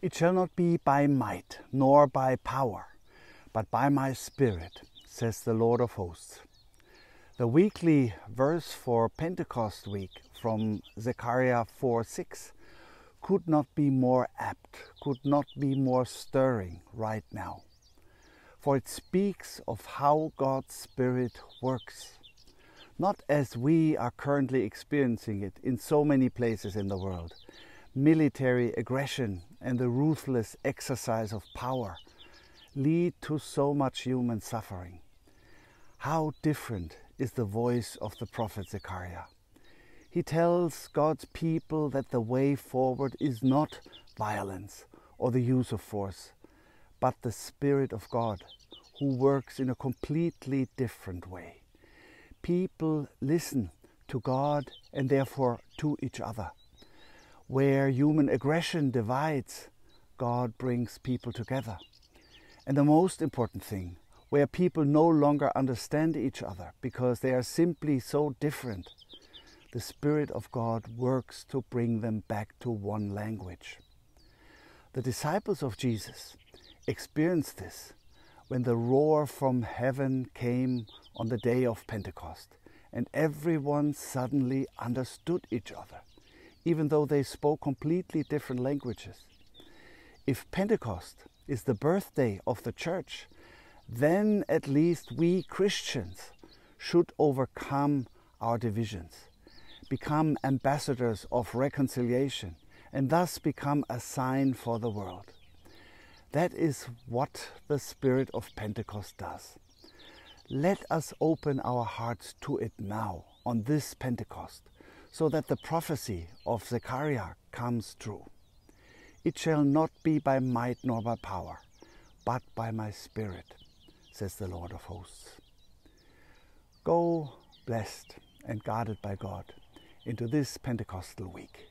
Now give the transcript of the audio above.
It shall not be by might, nor by power, but by my Spirit, says the Lord of hosts. The weekly verse for Pentecost week from Zechariah 4:6 could not be more apt, could not be more stirring right now. For it speaks of how God's Spirit works, not as we are currently experiencing it in so many places in the world. Military aggression and the ruthless exercise of power lead to so much human suffering. How different is the voice of the prophet Zechariah. He tells God's people that the way forward is not violence or the use of force, but the Spirit of God, who works in a completely different way. People listen to God and therefore to each other. Where human aggression divides, God brings people together. And the most important thing, where people no longer understand each other because they are simply so different, the Spirit of God works to bring them back to one language. The disciples of Jesus experienced this when the roar from heaven came on the day of Pentecost, and everyone suddenly understood each other, even though they spoke completely different languages. If Pentecost is the birthday of the church, then at least we Christians should overcome our divisions, become ambassadors of reconciliation, and thus become a sign for the world. That is what the Spirit of Pentecost does. Let us open our hearts to it now, on this Pentecost, so that the prophecy of Zechariah comes true. It shall not be by might nor by power, but by my Spirit, says the Lord of hosts. Go blessed and guarded by God into this Pentecostal week.